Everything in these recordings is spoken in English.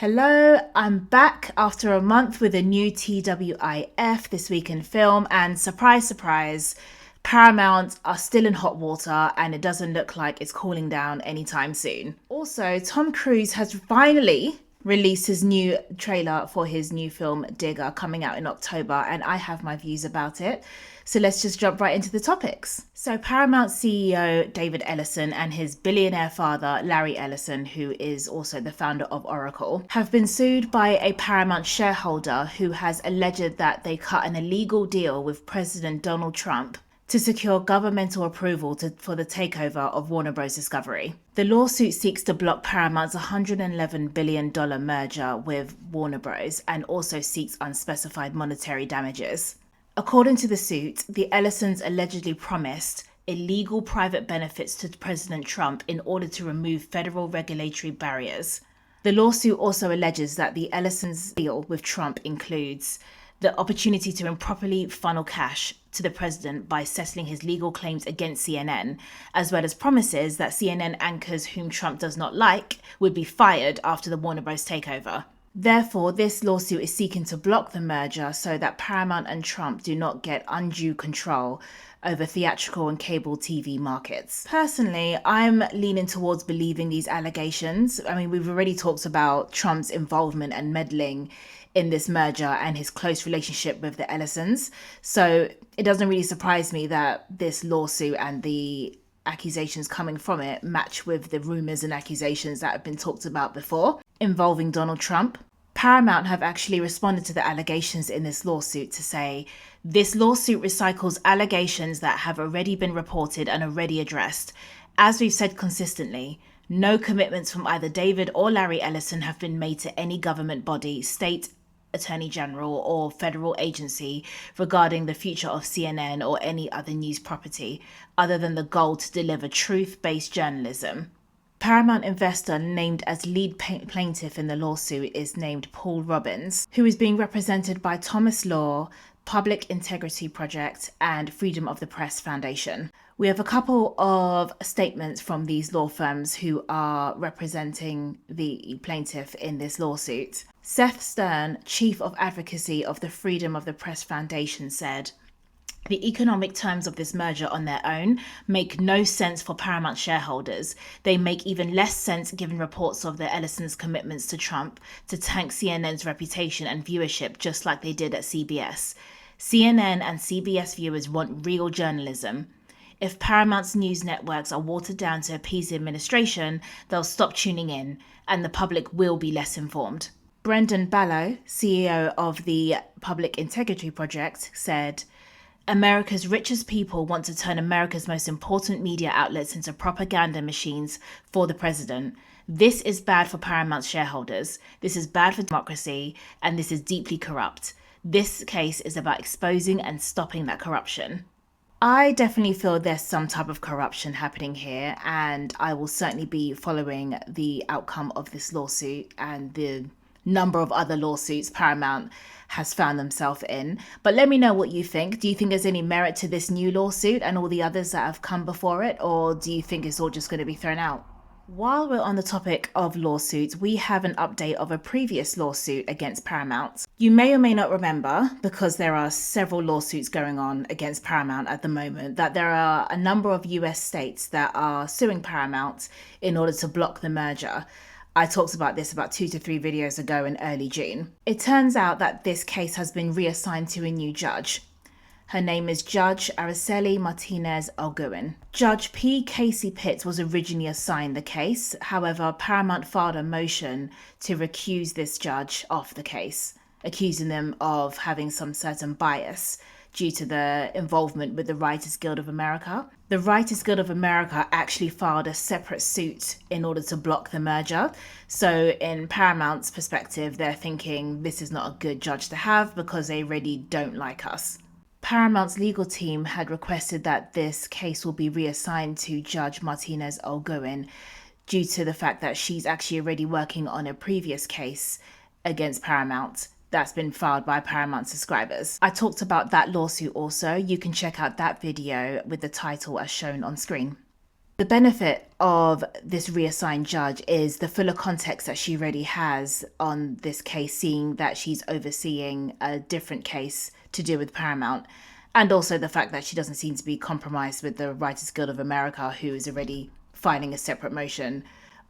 Hello, I'm back after a month with a new TWIF, This Week in Film, and surprise, surprise, Paramount are still in hot water and it doesn't look like it's cooling down anytime soon. Also, Tom Cruise has finally released his new trailer for his new film Digger coming out in October, and I have my views about it. So let's just jump right into the topics. So Paramount CEO David Ellison and his billionaire father Larry Ellison, who is also the founder of Oracle, have been sued by a Paramount shareholder who has alleged that they cut an illegal deal with President Donald Trump to secure governmental approval for the takeover of Warner Bros. Discovery. The lawsuit seeks to block Paramount's $111 billion merger with Warner Bros. And also seeks unspecified monetary damages. According to the suit, the Ellisons allegedly promised illegal private benefits to President Trump in order to remove federal regulatory barriers. The lawsuit also alleges that the Ellisons' deal with Trump includes the opportunity to improperly funnel cash to the president by settling his legal claims against CNN, as well as promises that CNN anchors whom Trump does not like would be fired after the Warner Bros. Takeover. Therefore, this lawsuit is seeking to block the merger so that Paramount and Trump do not get undue control over theatrical and cable TV markets. Personally, I'm leaning towards believing these allegations. I mean, we've already talked about Trump's involvement and meddling in this merger and his close relationship with the Ellisons. So it doesn't really surprise me that this lawsuit and the accusations coming from it match with the rumors and accusations that have been talked about before involving Donald Trump. Paramount have actually responded to the allegations in this lawsuit to say, this lawsuit recycles allegations that have already been reported and already addressed. As we've said consistently, no commitments from either David or Larry Ellison have been made to any government body, state attorney general, or federal agency regarding the future of CNN or any other news property, other than the goal to deliver truth-based journalism. Paramount investor named as lead plaintiff in the lawsuit is named Paul Robbins, who is being represented by Thomas Law, Public Integrity Project, and Freedom of the Press Foundation. We have a couple of statements from these law firms who are representing the plaintiff in this lawsuit. Seth Stern, Chief of Advocacy of the Freedom of the Press Foundation, said, "The economic terms of this merger on their own make no sense for Paramount shareholders. They make even less sense given reports of the Ellisons' commitments to Trump to tank CNN's reputation and viewership just like they did at CBS. CNN and CBS viewers want real journalism. If Paramount's news networks are watered down to appease the administration, they'll stop tuning in and the public will be less informed." Brendan Ballow, CEO of the Public Integrity Project, said, "America's richest people want to turn America's most important media outlets into propaganda machines for the president. This is bad for Paramount shareholders. This is bad for democracy, and this is deeply corrupt. This case is about exposing and stopping that corruption." I definitely feel there's some type of corruption happening here, and I will certainly be following the outcome of this lawsuit and the number of other lawsuits Paramount has found themselves in. But let me know what you think. Do you think there's any merit to this new lawsuit and all the others that have come before it, or do you think it's all just going to be thrown out? While we're on the topic of lawsuits, we have an update of a previous lawsuit against Paramount. You may or may not remember, because there are several lawsuits going on against Paramount at the moment, that there are a number of US states that are suing Paramount in order to block the merger. I talked about this about 2 to 3 videos ago in early June. It turns out that this case has been reassigned to a new judge. Her name is Judge Araceli Martinez Alguin. Judge P. Casey Pitts was originally assigned the case. However, Paramount filed a motion to recuse this judge off the case, accusing them of having some certain bias due to the involvement with the Writers Guild of America. The Writers Guild of America actually filed a separate suit in order to block the merger. So in Paramount's perspective, they're thinking this is not a good judge to have because they really don't like us. Paramount's legal team had requested that this case will be reassigned to Judge Martinez Alguin due to the fact that she's actually already working on a previous case against Paramount that's been filed by Paramount subscribers. I talked about that lawsuit also. You can check out that video with the title as shown on screen. The benefit of this reassigned judge is the fuller context that she already has on this case, seeing that she's overseeing a different case to do with Paramount, and also the fact that she doesn't seem to be compromised with the Writers Guild of America, who is already filing a separate motion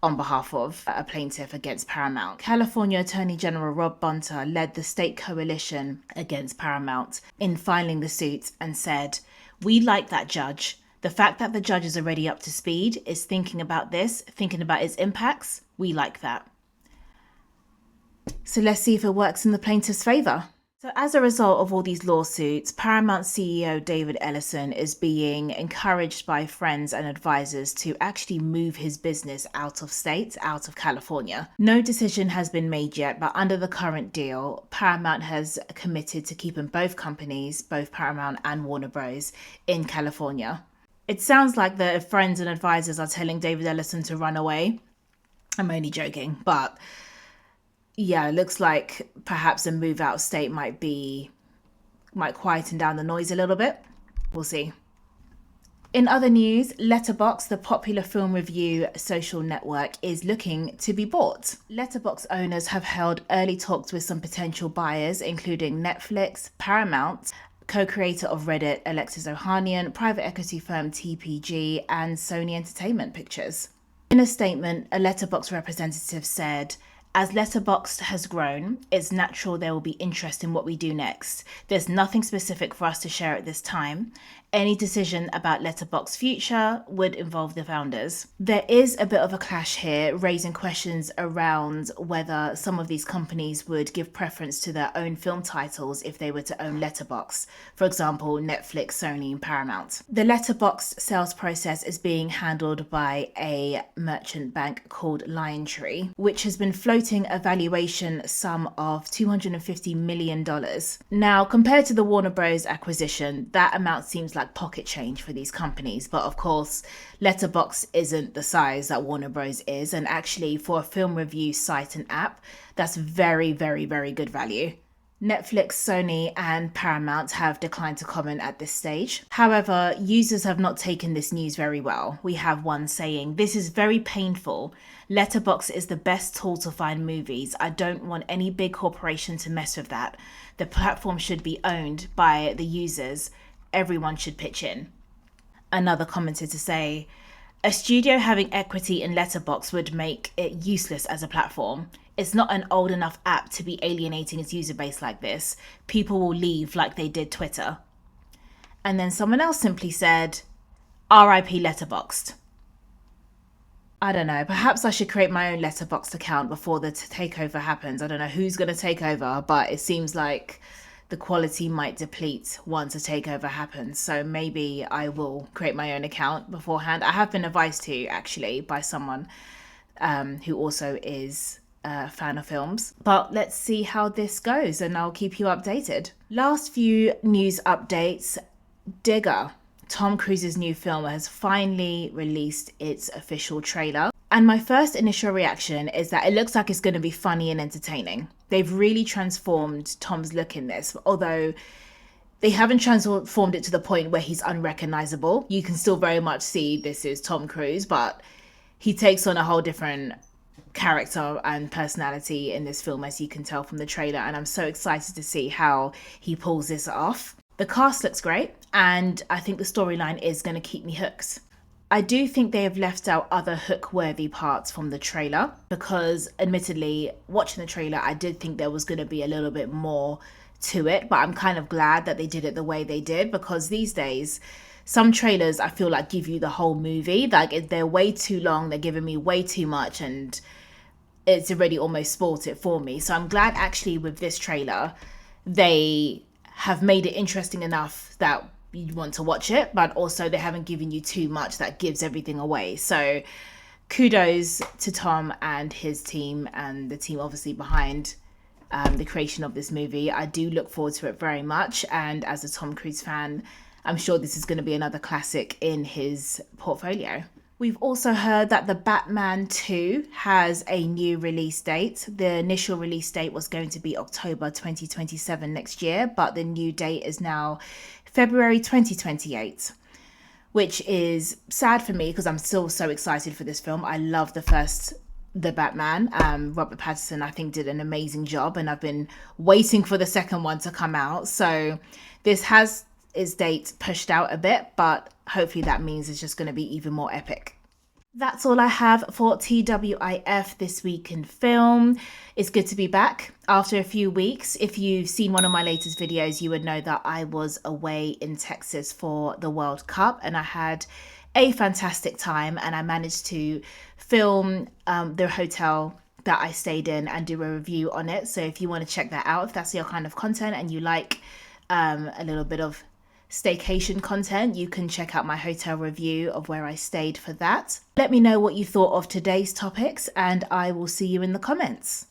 on behalf of a plaintiff against Paramount. California Attorney General Rob Bonta led the state coalition against Paramount in filing the suit and said, "We like that judge. The fact that the judge is already up to speed, is thinking about this, thinking about its impacts, we like that." So let's see if it works in the plaintiff's favor. So as a result of all these lawsuits, Paramount CEO David Ellison is being encouraged by friends and advisors to actually move his business out of state, out of California. No decision has been made yet, but under the current deal, Paramount has committed to keeping both companies, both Paramount and Warner Bros., in California. It sounds like the friends and advisors are telling David Ellison to run away. I'm only joking, but yeah, it looks like perhaps a move out of state might quieten down the noise a little bit. We'll see. In other news, Letterboxd, the popular film review social network, is looking to be bought. Letterboxd owners have held early talks with some potential buyers, including Netflix, Paramount, co-creator of Reddit, Alexis Ohanian, private equity firm TPG, and Sony Entertainment Pictures. In a statement, a Letterboxd representative said, "As Letterboxd has grown, it's natural there will be interest in what we do next. There's nothing specific for us to share at this time. Any decision about Letterboxd's future would involve the founders." There is a bit of a clash here, raising questions around whether some of these companies would give preference to their own film titles if they were to own Letterboxd. For example, Netflix, Sony, and Paramount. The Letterboxd sales process is being handled by a merchant bank called LionTree, which has been floating a valuation sum of $250 million. Now, compared to the Warner Bros. Acquisition, that amount seems like pocket change for these companies, but of course Letterboxd isn't the size that Warner Bros. Is, and actually for a film review site and app, that's very, very, very good value. Netflix, Sony, and Paramount have declined to comment at this stage. However, users have not taken this news very well. We have one saying, "This is very painful. Letterboxd is the best tool to find movies. I don't want any big corporation to mess with that. The platform should be owned by the users. Everyone should pitch in." Another commented to say, "A studio having equity in Letterboxd would make it useless as a platform. It's not an old enough app to be alienating its user base like this. People will leave like they did Twitter." And then someone else simply said, "RIP Letterboxd." I don't know, perhaps I should create my own Letterboxd account before the takeover happens. I don't know who's going to take over, but it seems like the quality might deplete once a takeover happens. So maybe I will create my own account beforehand. I have been advised to, actually, by someone who also is a fan of films. But let's see how this goes, and I'll keep you updated. Last few news updates. Digger, Tom Cruise's new film, has finally released its official trailer. And my first initial reaction is that it looks like it's going to be funny and entertaining. They've really transformed Tom's look in this, although they haven't transformed it to the point where he's unrecognizable. You can still very much see this is Tom Cruise, but he takes on a whole different character and personality in this film, as you can tell from the trailer, and I'm so excited to see how he pulls this off. The cast looks great, and I think the storyline is going to keep me hooked. I do think they have left out other hook-worthy parts from the trailer, because admittedly, watching the trailer, I did think there was going to be a little bit more to it, but I'm kind of glad that they did it the way they did, because these days, some trailers I feel like give you the whole movie. Like, they're way too long, they're giving me way too much, and it's already almost spoiled it for me. So I'm glad actually with this trailer, they have made it interesting enough that you want to watch it, but also they haven't given you too much that gives everything away. So kudos to Tom and his team, and the team obviously behind the creation of this movie. I do look forward to it very much, and as a Tom Cruise fan, I'm sure this is going to be another classic in his portfolio. We've also heard that The Batman 2 has a new release date. The initial release date was going to be October 2027 next year, but the new date is now February 2028. which is sad for me because I'm still so excited for this film. I love the Batman. Robert Pattinson, I think, did an amazing job, and I've been waiting for the second one to come out. So this has its date pushed out a bit, but hopefully that means it's just going to be even more epic. That's all I have for TWIF this week in film. It's good to be back after a few weeks. If you've seen one of my latest videos, you would know that I was away in Texas for the World Cup, and I had a fantastic time, and I managed to film the hotel that I stayed in and do a review on it. So if you want to check that out, if that's your kind of content and you like a little bit of staycation content, you can check out my hotel review of where I stayed for that. Let me know what you thought of today's topics, and I will see you in the comments.